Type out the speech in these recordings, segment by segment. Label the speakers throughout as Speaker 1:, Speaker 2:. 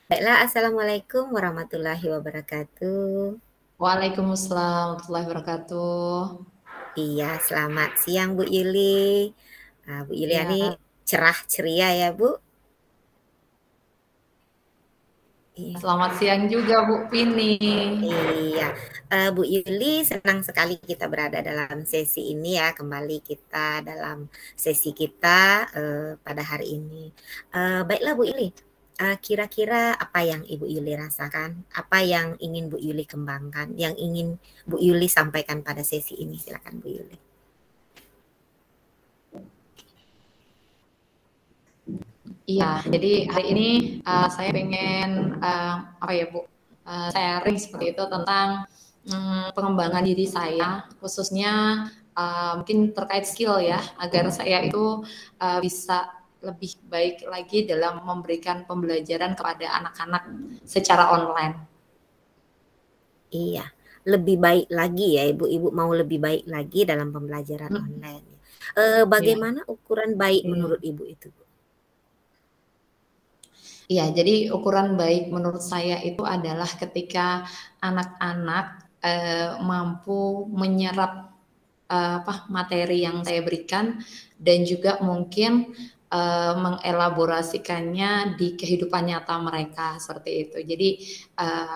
Speaker 1: Baiklah, assalamualaikum warahmatullahi wabarakatuh.
Speaker 2: Waalaikumsalam warahmatullahi wabarakatuh.
Speaker 1: Iya, selamat siang Bu Yuli. Bu Yuliani
Speaker 2: Iya,
Speaker 1: cerah ceria ya Bu. Iya,
Speaker 2: selamat siang juga Bu Vini.
Speaker 1: iya. Bu Yuli senang sekali kita berada dalam sesi ini ya. Kembali kita dalam sesi kita pada hari ini. Baiklah Bu Yuli, kira-kira apa yang Ibu Yuli rasakan? Apa yang ingin Bu Yuli kembangkan? Yang ingin Bu Yuli sampaikan pada sesi ini? Silakan Bu Yuli.
Speaker 2: Iya, jadi hari ini saya pengen apa ya Bu, sharing seperti itu tentang pengembangan diri saya, khususnya mungkin terkait skill ya, agar saya itu bisa lebih baik lagi dalam memberikan pembelajaran kepada anak-anak secara online.
Speaker 1: Iya, lebih baik lagi ya Ibu. Ibu mau lebih baik lagi dalam pembelajaran
Speaker 2: Hmm,
Speaker 1: online.
Speaker 2: ya.
Speaker 1: Bagaimana ukuran baik menurut Ibu itu, Bu?
Speaker 2: Iya, jadi ukuran baik menurut saya itu adalah ketika anak-anak mampu menyerap materi yang saya berikan dan juga mungkin mengelaborasikannya di kehidupan nyata mereka seperti itu. Jadi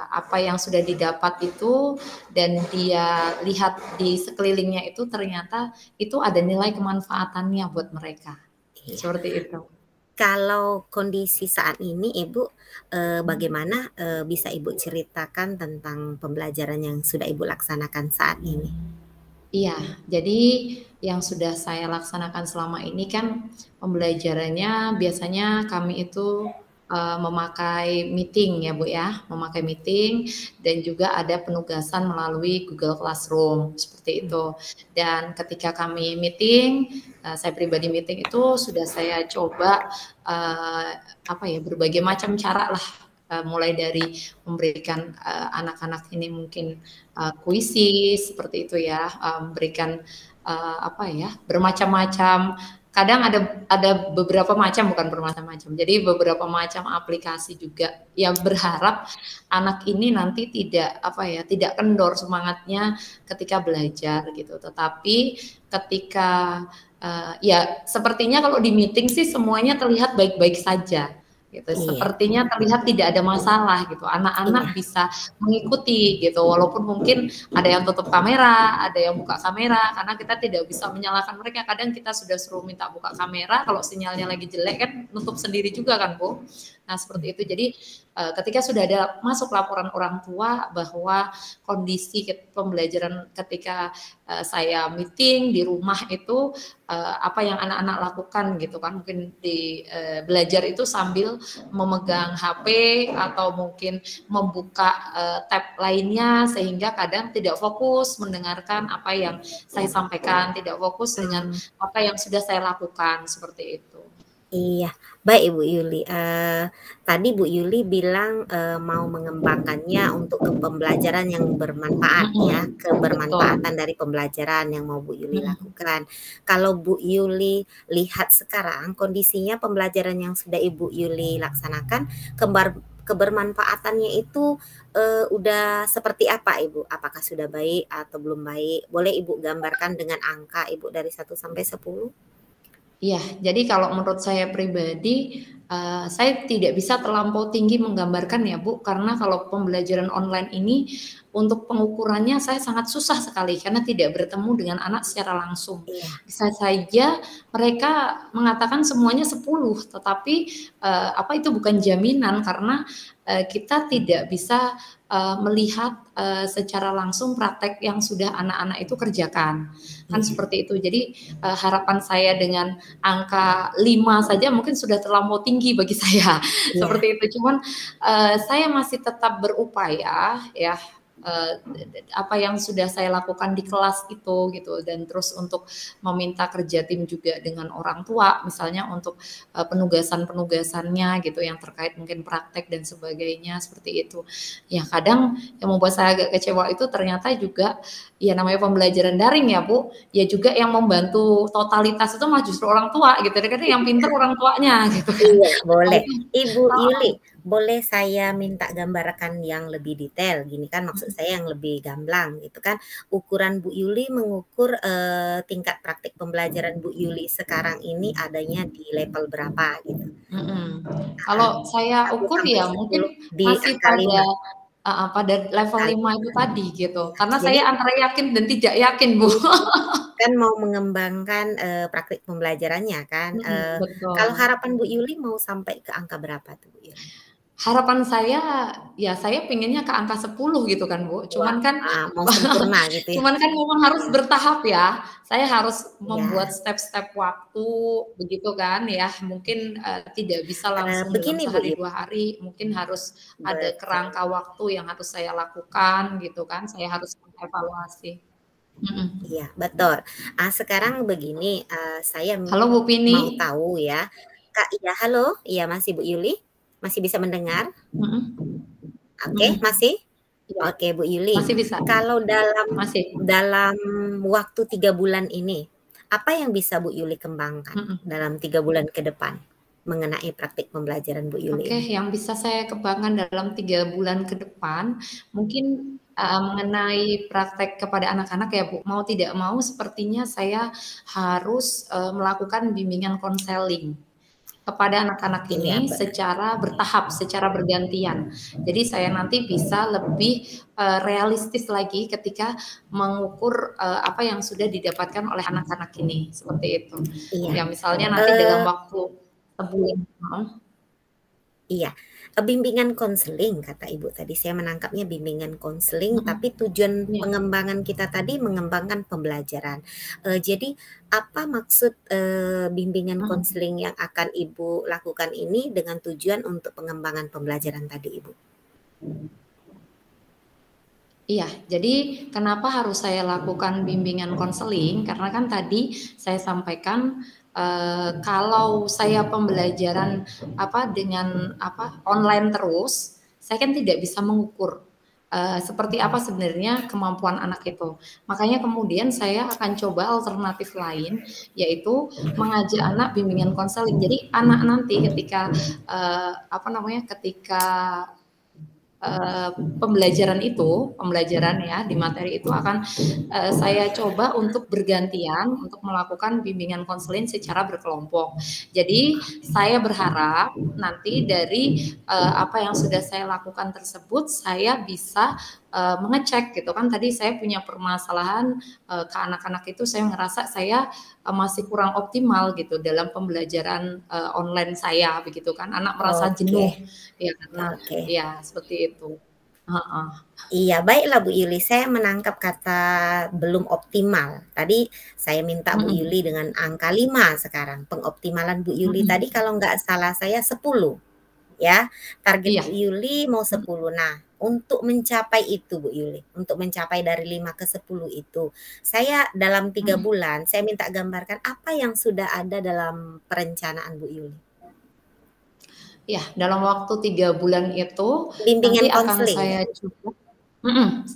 Speaker 2: apa yang sudah didapat itu dan dia lihat di sekelilingnya itu ternyata itu ada nilai kemanfaatannya buat mereka.
Speaker 1: Iya.
Speaker 2: Seperti itu.
Speaker 1: Kalau kondisi saat ini Ibu, bagaimana, bisa Ibu ceritakan tentang pembelajaran yang sudah Ibu laksanakan saat ini?
Speaker 2: Iya, jadi yang sudah saya laksanakan selama ini kan pembelajarannya biasanya kami itu memakai meeting ya Bu ya, memakai meeting dan juga ada penugasan melalui Google Classroom seperti itu. Dan ketika kami meeting, saya pribadi meeting itu sudah saya coba apa ya berbagai macam cara lah, mulai dari memberikan anak-anak ini mungkin puisi seperti itu ya, memberikan apa ya bermacam-macam. Kadang ada beberapa macam bukan bermacam-macam. Jadi beberapa macam aplikasi juga yang berharap anak ini nanti tidak apa ya tidak kendor semangatnya ketika belajar gitu. Tetapi ketika ya sepertinya kalau di meeting sih semuanya terlihat baik-baik saja gitu.
Speaker 1: Iya,
Speaker 2: Sepertinya terlihat tidak ada masalah gitu. Anak-anak
Speaker 1: iya,
Speaker 2: bisa mengikuti gitu walaupun mungkin ada yang tutup kamera, ada yang buka kamera karena kita tidak bisa menyalahkan mereka. Kadang kita sudah suruh minta buka kamera kalau sinyalnya lagi jelek kan nutup sendiri juga kan Bu. Nah seperti itu. Jadi ketika sudah ada masuk laporan orang tua bahwa kondisi pembelajaran ketika saya meeting di rumah itu apa yang anak-anak lakukan gitu kan mungkin di belajar itu sambil memegang HP atau mungkin membuka tab lainnya sehingga kadang tidak fokus mendengarkan apa yang saya sampaikan, tidak fokus dengan apa yang sudah saya lakukan seperti itu.
Speaker 1: iya. Baik Ibu Yuli, tadi Bu Yuli bilang, mau mengembangkannya untuk ke pembelajaran yang bermanfaat ya,
Speaker 2: Betul.
Speaker 1: kebermanfaatan dari pembelajaran yang mau Bu Yuli lakukan. Kalau Bu Yuli lihat sekarang kondisinya pembelajaran yang sudah Ibu Yuli laksanakan, kebermanfaatannya itu, udah seperti apa Ibu? Apakah sudah baik atau belum baik? Boleh Ibu gambarkan dengan angka Ibu dari 1 sampai 10?
Speaker 2: Iya, jadi kalau menurut saya pribadi, saya tidak bisa terlampau tinggi menggambarkan ya Bu, karena kalau pembelajaran online ini untuk pengukurannya saya sangat susah sekali karena tidak bertemu dengan anak secara langsung.
Speaker 1: Iya,
Speaker 2: Bisa saja mereka mengatakan semuanya 10, tetapi apa itu bukan jaminan karena kita tidak bisa melihat secara langsung praktek yang sudah anak-anak itu kerjakan. Kan
Speaker 1: iya,
Speaker 2: seperti itu. Jadi harapan saya dengan angka 5 saja mungkin sudah terlampau tinggi bagi saya
Speaker 1: iya,
Speaker 2: seperti itu. Cuman saya masih tetap berupaya ya apa yang sudah saya lakukan di kelas itu gitu dan terus untuk meminta kerja tim juga dengan orang tua misalnya untuk penugasan-penugasannya gitu yang terkait mungkin praktek dan sebagainya seperti itu. Ya kadang yang membuat saya agak kecewa itu ternyata juga ya namanya pembelajaran daring ya Bu, ya juga yang membantu totalitas itu malah justru orang tua gitu, kadang yang pinter orang tuanya gitu kan.
Speaker 1: iya,
Speaker 2: Nah
Speaker 1: boleh.
Speaker 2: itu
Speaker 1: Ibu Yuli,
Speaker 2: heeh,
Speaker 1: boleh saya minta gambarkan yang lebih detail gini kan maksud saya yang lebih gamblang gitu kan. Ukuran Bu Yuli mengukur, tingkat praktik pembelajaran Bu Yuli sekarang ini adanya di level berapa gitu. Heeh.
Speaker 2: Kalau saya
Speaker 1: 1
Speaker 2: ukur
Speaker 1: sampai
Speaker 2: ya
Speaker 1: 10
Speaker 2: mungkin
Speaker 1: di
Speaker 2: masih
Speaker 1: angka 5.
Speaker 2: pada level
Speaker 1: Kali
Speaker 2: 5 itu tadi gitu, karena
Speaker 1: jadi
Speaker 2: saya antara yakin dan tidak yakin, Bu.
Speaker 1: kan mau mengembangkan, praktik pembelajarannya kan, kalau
Speaker 2: Betul.
Speaker 1: harapan Bu Yuli mau sampai ke angka berapa tuh Bu Yuli?
Speaker 2: Harapan saya, ya saya pengennya ke angka 10 gitu kan, Bu.
Speaker 1: Wah,
Speaker 2: Cuman kan
Speaker 1: mau sempurna gitu ya?
Speaker 2: cuman kan memang harus bertahap ya. Saya harus membuat
Speaker 1: Iya,
Speaker 2: step-step waktu begitu kan ya. Mungkin, tidak bisa langsung dalam
Speaker 1: begini Bu
Speaker 2: sehari,
Speaker 1: Yuli
Speaker 2: 2 hari, mungkin harus ada
Speaker 1: betul,
Speaker 2: kerangka waktu yang harus saya lakukan gitu kan. Saya harus mengevaluasi. Mhm.
Speaker 1: iya betul. Sekarang begini, saya
Speaker 2: Halo Bu Vini?
Speaker 1: mau tahu ya, Kak iya halo? Iya masih Bu Yuli? Masih bisa mendengar?
Speaker 2: Mhm.
Speaker 1: Oke,
Speaker 2: Mhm.
Speaker 1: masih?
Speaker 2: Iya,
Speaker 1: Oke Bu Yuli,
Speaker 2: masih bisa?
Speaker 1: kalau dalam
Speaker 2: Masih?
Speaker 1: dalam waktu 3 bulan ini, apa yang bisa Bu Yuli kembangkan
Speaker 2: Mhm.
Speaker 1: dalam 3 bulan ke depan mengenai praktik pembelajaran Bu Yuli
Speaker 2: Oke,
Speaker 1: ini?
Speaker 2: yang bisa saya kembangkan dalam 3 bulan ke depan, mungkin, mengenai praktek kepada anak-anak ya, Bu. Mau tidak mau sepertinya saya harus, melakukan bimbingan konseling kepada anak-anak
Speaker 1: Iya,
Speaker 2: ini secara bertahap, secara bergantian. Jadi saya nanti bisa lebih, realistis lagi ketika mengukur, apa yang sudah didapatkan oleh anak-anak ini, seperti itu.
Speaker 1: iya,
Speaker 2: Ya misalnya nanti dalam
Speaker 1: eee,
Speaker 2: waktu sebulan heeh,
Speaker 1: iya, bimbingan konseling kata Ibu tadi, saya menangkapnya bimbingan konseling, tapi
Speaker 2: mhm,
Speaker 1: tujuan
Speaker 2: iya,
Speaker 1: pengembangan kita tadi mengembangkan pembelajaran. Jadi apa maksud, bimbingan
Speaker 2: mhm.
Speaker 1: konseling yang akan Ibu lakukan ini dengan tujuan untuk pengembangan pembelajaran tadi Ibu?
Speaker 2: Iya, jadi kenapa harus saya lakukan bimbingan konseling? Karena kan tadi saya sampaikan, kalau saya pembelajaran dengan online terus, saya kan tidak bisa mengukur, seperti apa sebenarnya kemampuan anak itu. Makanya kemudian saya akan coba alternatif lain, yaitu mengajak anak bimbingan konseling. Jadi anak nanti ketika, ketika Eee, pembelajaran ya di materi itu akan, saya coba untuk bergantian untuk melakukan bimbingan konseling secara berkelompok. Jadi saya berharap nanti dari, apa yang sudah saya lakukan tersebut saya bisa, mengecek gitu kan tadi saya punya permasalahan, ke anak-anak itu saya ngerasa saya, masih kurang optimal gitu dalam pembelajaran, online saya begitu kan. Anak merasa
Speaker 1: Oke,
Speaker 2: jenuh ya karena
Speaker 1: oke.
Speaker 2: ya, seperti itu. Heeh.
Speaker 1: Iya, baiklah Bu Yuli, saya menangkap kata belum optimal. Tadi saya minta Bu
Speaker 2: Mhm,
Speaker 1: Yuli dengan angka 5 sekarang. Pengoptimalan Bu Yuli tadi
Speaker 2: mhm.
Speaker 1: kalau nggak salah saya 10 ya. Target
Speaker 2: Iya,
Speaker 1: Bu Yuli mau
Speaker 2: mhm,
Speaker 1: 10. Nah, untuk mencapai itu Bu Yuli, untuk mencapai dari 5 ke 10 itu, saya dalam 3
Speaker 2: mhm.
Speaker 1: bulan, saya minta gambarkan apa yang sudah ada dalam perencanaan Bu Yuli?
Speaker 2: Iya, dalam waktu 3 bulan itu nanti
Speaker 1: Bimbingan
Speaker 2: akan
Speaker 1: konseling ya?
Speaker 2: saya coba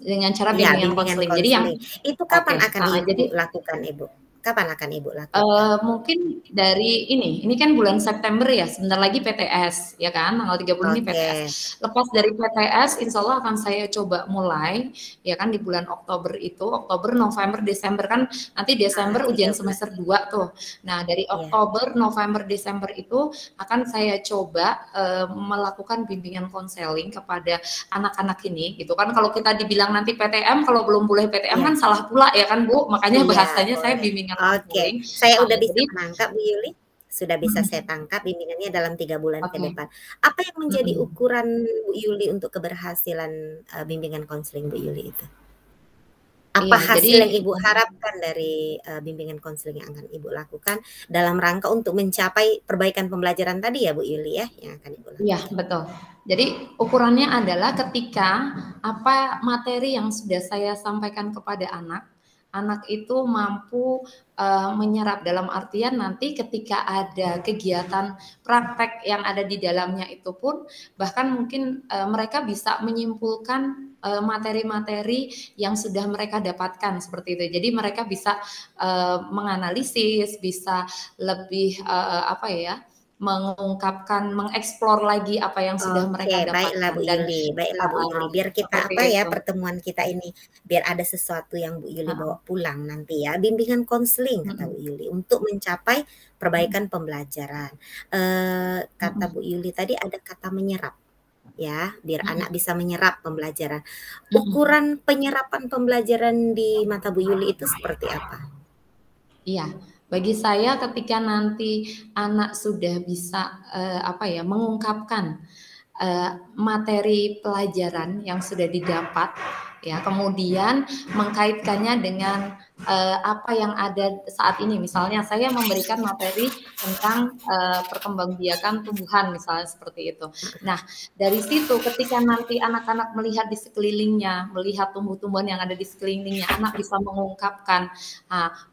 Speaker 2: dengan cara
Speaker 1: Iya,
Speaker 2: bimbingan
Speaker 1: bimbingan
Speaker 2: konseling. Jadi yang
Speaker 1: konseling. Itu
Speaker 2: oke,
Speaker 1: kapan akan
Speaker 2: heeh,
Speaker 1: Ibu
Speaker 2: jadi
Speaker 1: lakukan, Ibu? Kapan akan Ibu lakukan?
Speaker 2: Mungkin dari ini kan bulan September ya, sebentar lagi PTS, ya kan, tanggal 30 ini
Speaker 1: Oke,
Speaker 2: PTS. Lepas dari PTS, insya Allah akan saya coba mulai, ya kan, di bulan Oktober itu, Oktober, November, Desember kan, nanti Desember
Speaker 1: 3
Speaker 2: ujian
Speaker 1: bulan.
Speaker 2: semester 2 tuh. Nah, dari
Speaker 1: Iya,
Speaker 2: Oktober, November, Desember itu akan saya coba melakukan bimbingan konseling kepada anak-anak ini, gitu kan. Kalau kita dibilang nanti PTM, kalau belum boleh PTM kan
Speaker 1: iya,
Speaker 2: salah pula ya kan Bu, makanya
Speaker 1: iya,
Speaker 2: bahasanya saya
Speaker 1: boleh.
Speaker 2: bimbingan
Speaker 1: Oke,
Speaker 2: konseling.
Speaker 1: saya udah bisa
Speaker 2: Jadi
Speaker 1: menangkap Bu Yuli, sudah bisa saya
Speaker 2: mhm,
Speaker 1: tangkap bimbingannya dalam 3 bulan ke
Speaker 2: oke,
Speaker 1: depan. Apa yang menjadi
Speaker 2: mhm.
Speaker 1: ukuran Bu Yuli untuk keberhasilan, bimbingan konseling Bu Yuli itu? Apa
Speaker 2: Iya, jadi
Speaker 1: hasil yang Ibu harapkan dari, bimbingan konseling yang akan Ibu lakukan dalam rangka untuk mencapai perbaikan pembelajaran tadi ya Bu Yuli ya, yang akan Ibu
Speaker 2: iya,
Speaker 1: lakukan?
Speaker 2: betul. Jadi ukurannya adalah ketika apa materi yang sudah saya sampaikan kepada anak, anak itu mampu, menyerap dalam artian nanti ketika ada kegiatan praktek yang ada di dalamnya itu pun bahkan mungkin, mereka bisa menyimpulkan, materi-materi yang sudah mereka dapatkan seperti itu. Jadi mereka bisa, menganalisis, bisa lebih, apa ya, mengungkapkan, mengeksplor lagi apa yang sudah mereka
Speaker 1: Oke, baiklah
Speaker 2: dapatkan
Speaker 1: Bu
Speaker 2: dan
Speaker 1: Yuli, baiklah Bu Yuli. Biar kita
Speaker 2: seperti
Speaker 1: apa ya
Speaker 2: itu.
Speaker 1: pertemuan kita ini, biar ada sesuatu yang Bu Yuli
Speaker 2: Heeh,
Speaker 1: bawa pulang nanti ya. Bimbingan konseling kata
Speaker 2: mhm,
Speaker 1: Bu Yuli untuk mencapai
Speaker 2: mhm,
Speaker 1: perbaikan pembelajaran. Kata
Speaker 2: mhm,
Speaker 1: Bu Yuli tadi ada kata menyerap ya, biar
Speaker 2: mhm,
Speaker 1: anak bisa menyerap pembelajaran.
Speaker 2: mhm.
Speaker 1: Ukuran penyerapan pembelajaran di mata Bu Yuli itu seperti apa?
Speaker 2: Iya, bagi saya ketika nanti anak sudah bisa, apa ya, mengungkapkan, materi pelajaran yang sudah didapat, ya, kemudian mengkaitkannya dengan, apa yang ada saat ini. Misalnya saya memberikan materi tentang, perkembangbiakan tumbuhan misalnya seperti itu. Nah, dari situ ketika nanti anak-anak melihat di sekelilingnya, melihat tumbuh-tumbuhan yang ada di sekelilingnya, anak bisa mengungkapkan,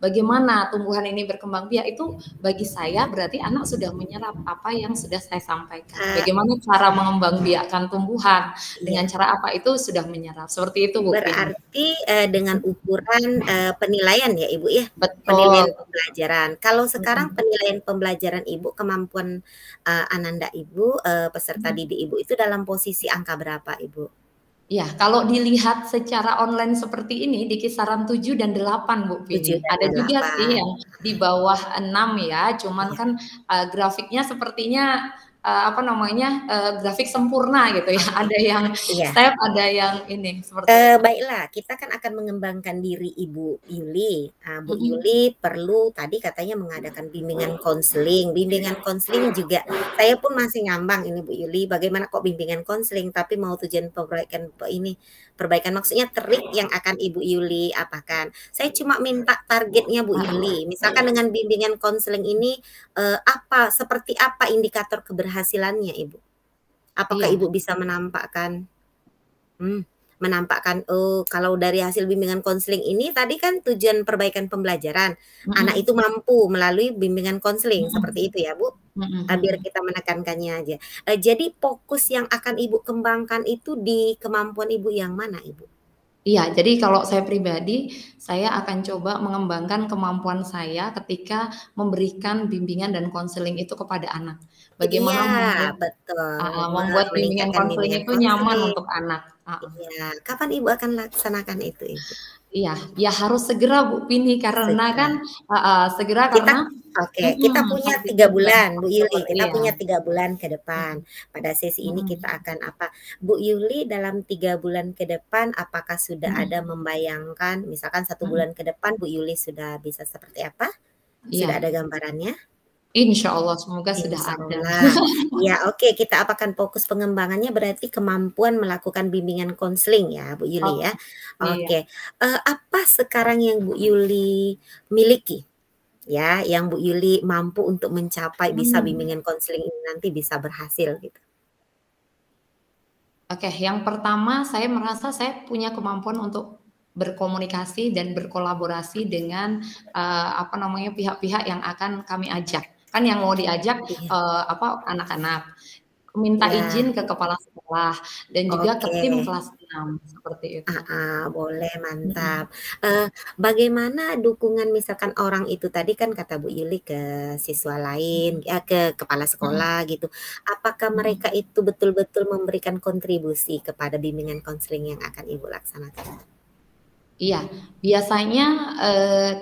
Speaker 2: bagaimana tumbuhan ini berkembang biak itu bagi saya berarti anak sudah menyerap apa yang sudah saya sampaikan.
Speaker 1: Eee,
Speaker 2: Bagaimana cara mengembangbiakkan tumbuhan, dengan
Speaker 1: iya.
Speaker 2: cara apa itu sudah menyerap. Seperti itu Bu Vini.
Speaker 1: Berarti, dengan ukuran, penilaian ya, Ibu, ya?
Speaker 2: Betul,
Speaker 1: Penilaian pembelajaran. Kalau sekarang
Speaker 2: mhm,
Speaker 1: penilaian pembelajaran Ibu, kemampuan, ananda Ibu, peserta
Speaker 2: mhm.
Speaker 1: didik Ibu itu dalam posisi angka berapa, Ibu?
Speaker 2: Iya, kalau dilihat secara online seperti ini di kisaran 7 dan 8 Bu
Speaker 1: 7
Speaker 2: Vini.
Speaker 1: dan
Speaker 2: Ada juga sih
Speaker 1: 8.
Speaker 2: yang di bawah 6 ya, cuman
Speaker 1: Iya.
Speaker 2: kan, grafiknya sepertinya, apa namanya, grafik sempurna gitu ya. Ada yang
Speaker 1: Iya.
Speaker 2: step, ada yang ini, seperti itu.
Speaker 1: Baiklah, kita kan akan mengembangkan diri Ibu Yuli. Bu
Speaker 2: Mhm,
Speaker 1: Yuli perlu tadi katanya mengadakan bimbingan konseling. Bimbingan konseling juga saya pun masih ngambang ini Bu Yuli, bagaimana kok bimbingan konseling tapi mau tujuan perbaikan perbaikan maksudnya trik yang akan Ibu Yuli apakan. Saya cuma minta targetnya Bu
Speaker 2: heeh,
Speaker 1: Yuli. Misalkan dengan bimbingan konseling ini, seperti apa indikator keberhasilannya Ibu? Apakah
Speaker 2: iya,
Speaker 1: Ibu bisa Mmm, menampakkan, oh, kalau dari hasil bimbingan konseling ini tadi kan tujuan perbaikan pembelajaran, anak
Speaker 2: mhm,
Speaker 1: itu mampu melalui bimbingan konseling, seperti
Speaker 2: mhm,
Speaker 1: itu ya, Bu?
Speaker 2: mhm
Speaker 1: Biar
Speaker 2: mhm.
Speaker 1: kita menekankannya aja. Jadi fokus yang akan Ibu kembangkan itu di kemampuan Ibu yang mana, Ibu?
Speaker 2: Iya, jadi kalau saya pribadi, saya akan coba mengembangkan kemampuan saya ketika memberikan bimbingan dan konseling itu kepada anak.
Speaker 1: Iya,
Speaker 2: Bagaimana membuat
Speaker 1: betul,
Speaker 2: membuat bimbingan
Speaker 1: meningkatkan
Speaker 2: konseling
Speaker 1: bimbingan
Speaker 2: itu nyaman
Speaker 1: konseling.
Speaker 2: untuk anak, heeh.
Speaker 1: Iya, kapan Ibu akan laksanakan itu, Ibu?
Speaker 2: Iya, ya harus segera Bu Vini karena kan
Speaker 1: Segera.
Speaker 2: heeh, segera
Speaker 1: Kita
Speaker 2: karena
Speaker 1: oke, kita punya
Speaker 2: harus
Speaker 1: 3
Speaker 2: segera
Speaker 1: bulan, Bu
Speaker 2: di-crossover,
Speaker 1: Yuli, kita
Speaker 2: iya,
Speaker 1: punya 3 bulan ke depan.
Speaker 2: mhm,
Speaker 1: Pada sesi ini kita
Speaker 2: mhm,
Speaker 1: akan apa, Bu Yuli dalam 3 bulan ke depan apakah sudah ada
Speaker 2: mhm,
Speaker 1: membayangkan misalkan 1 bulan
Speaker 2: mhm,
Speaker 1: ke depan Bu Yuli sudah bisa seperti apa? Sudah
Speaker 2: iya,
Speaker 1: ada gambarannya?
Speaker 2: insya Allah semoga sudah
Speaker 1: Insya
Speaker 2: ada.
Speaker 1: Allah. Ya oke, kita apakan fokus pengembangannya berarti kemampuan melakukan bimbingan konseling ya, Bu Yuli ya.
Speaker 2: Oke, iya,
Speaker 1: Oke, apa sekarang yang Bu Yuli miliki? Ya, yang Bu Yuli mampu untuk mencapai bisa
Speaker 2: mmm.
Speaker 1: bimbingan konseling ini nanti bisa berhasil gitu.
Speaker 2: Oke, yang pertama saya merasa saya punya kemampuan untuk berkomunikasi dan berkolaborasi dengan, apa namanya, pihak-pihak yang akan kami ajak. Kan yang mau diajak,
Speaker 1: Iya,
Speaker 2: apa, anak-anak. Minta
Speaker 1: iya,
Speaker 2: izin ke kepala sekolah dan juga ke
Speaker 1: oke.
Speaker 2: tim kelas 6 seperti itu.
Speaker 1: Boleh mantap.
Speaker 2: Mhm,
Speaker 1: Bagaimana dukungan misalkan orang itu tadi kan kata Bu Yuli ke siswa lain,
Speaker 2: mhm,
Speaker 1: ya ke kepala
Speaker 2: mhm,
Speaker 1: sekolah gitu. Apakah mereka
Speaker 2: mhm.
Speaker 1: itu betul-betul memberikan kontribusi kepada bimbingan konseling yang akan Ibu laksanakan?
Speaker 2: Iya, biasanya,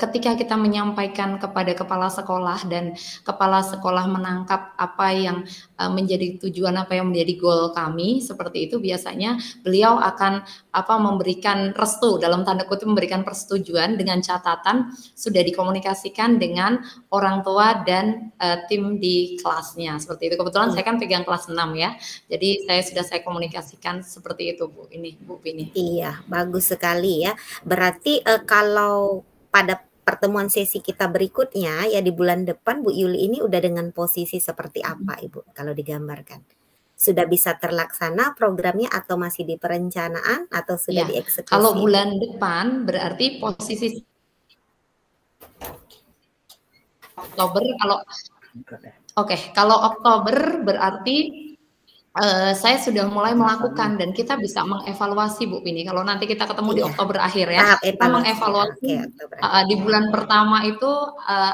Speaker 2: ketika kita menyampaikan kepada kepala sekolah dan kepala sekolah menangkap apa yang, menjadi tujuan, apa yang menjadi goal kami, seperti itu biasanya beliau akan, apa, memberikan restu, dalam tanda kutip memberikan persetujuan dengan catatan sudah dikomunikasikan dengan orang tua dan, tim di kelasnya, seperti itu. Kebetulan saya kan pegang kelas 6 ya, jadi saya komunikasikan seperti itu Bu, ini, Bu Vini.
Speaker 1: Iya, bagus sekali ya. Berarti, kalau pada pertemuan sesi kita berikutnya, ya di bulan depan Bu Yuli ini udah dengan posisi seperti apa
Speaker 2: Mhm.
Speaker 1: Ibu, kalau digambarkan? Sudah bisa terlaksana programnya atau masih di perencanaan atau sudah
Speaker 2: Iya, kalau
Speaker 1: dieksekusi Ibu?
Speaker 2: bulan depan berarti posisi Oktober kalau oke, kalau Oktober berarti Saya sudah mulai melakukan dan kita bisa mengevaluasi Bu Vini, kalau nanti kita ketemu di
Speaker 1: Iya,
Speaker 2: Oktober akhir ya,
Speaker 1: tahap
Speaker 2: kita
Speaker 1: evaluasi.
Speaker 2: mengevaluasi
Speaker 1: Oke, Oktober akhir.
Speaker 2: di bulan pertama itu,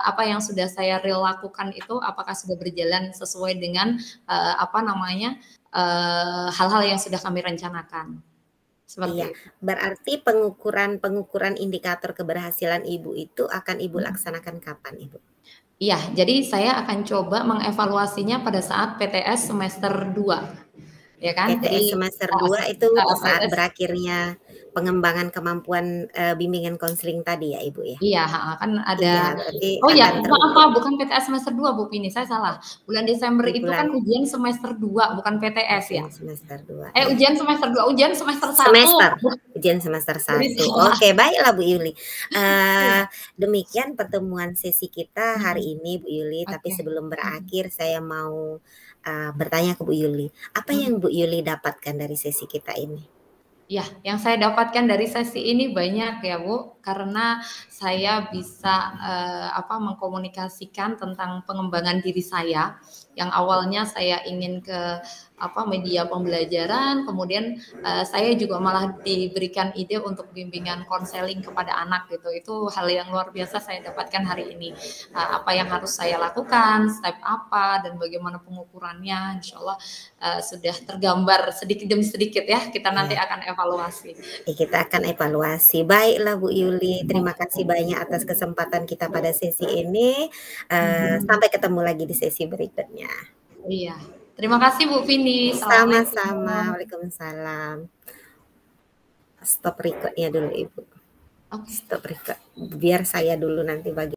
Speaker 2: apa yang sudah saya real lakukan itu apakah sudah berjalan sesuai dengan, apa namanya, hal-hal yang sudah kami rencanakan,
Speaker 1: Iya,
Speaker 2: seperti itu.
Speaker 1: berarti pengukuran indikator keberhasilan Ibu itu akan Ibu
Speaker 2: Mhm.
Speaker 1: laksanakan kapan, Ibu?
Speaker 2: Iya, jadi saya akan coba mengevaluasinya pada saat PTS semester 2, ya kan. Jadi
Speaker 1: PTS semester 2 itu saat
Speaker 2: PTS.
Speaker 1: berakhirnya pengembangan kemampuan, bimbingan konseling tadi ya, Ibu, ya?
Speaker 2: Iya, heeh, kan ada
Speaker 1: Iya, berarti
Speaker 2: oh ya,
Speaker 1: akan
Speaker 2: maaf,
Speaker 1: terukur
Speaker 2: bukan PTS semester 2 Bu Vini, saya salah. Bulan Desember
Speaker 1: di
Speaker 2: itu kan
Speaker 1: bulan
Speaker 2: ujian semester 2, bukan PTS ya.
Speaker 1: ujian semester 2, iya.
Speaker 2: Ujian semester 2, ujian semester 1.
Speaker 1: Semester, ujian semester
Speaker 2: Jadi
Speaker 1: 1.
Speaker 2: salah.
Speaker 1: Oke, baiklah Bu Yuli.
Speaker 2: Iya.
Speaker 1: Demikian pertemuan sesi kita
Speaker 2: Mhm,
Speaker 1: hari ini Bu Yuli, tapi
Speaker 2: oke.
Speaker 1: sebelum
Speaker 2: Mhm,
Speaker 1: berakhir saya mau, bertanya ke Bu Yuli. Apa
Speaker 2: mhm.
Speaker 1: yang Bu Yuli dapatkan dari sesi kita ini?
Speaker 2: Ya, yang saya dapatkan dari sesi ini banyak ya, Bu, karena saya bisa, apa, mengkomunikasikan tentang pengembangan diri saya, yang awalnya saya ingin ke, apa, media pembelajaran, kemudian, saya juga malah diberikan ide untuk bimbingan konseling kepada anak gitu, itu hal yang luar biasa saya dapatkan hari ini. Apa yang harus saya lakukan, step apa, dan bagaimana pengukurannya, insyaallah sudah tergambar sedikit demi sedikit ya, kita nanti
Speaker 1: Iya,
Speaker 2: akan evaluasi.
Speaker 1: kita akan evaluasi. Baiklah Bu Yuli, terima kasih
Speaker 2: Oke.
Speaker 1: banyak atas kesempatan kita pada sesi ini.
Speaker 2: Mhm.
Speaker 1: Sampai ketemu lagi di sesi berikutnya.
Speaker 2: Iya. Terima kasih Bu Vini,
Speaker 1: Sama-sama,
Speaker 2: assalamualaikum.
Speaker 1: waalaikumsalam. Stop record-nya dulu Ibu.
Speaker 2: Oke.
Speaker 1: Stop record. Biar saya dulu nanti bagi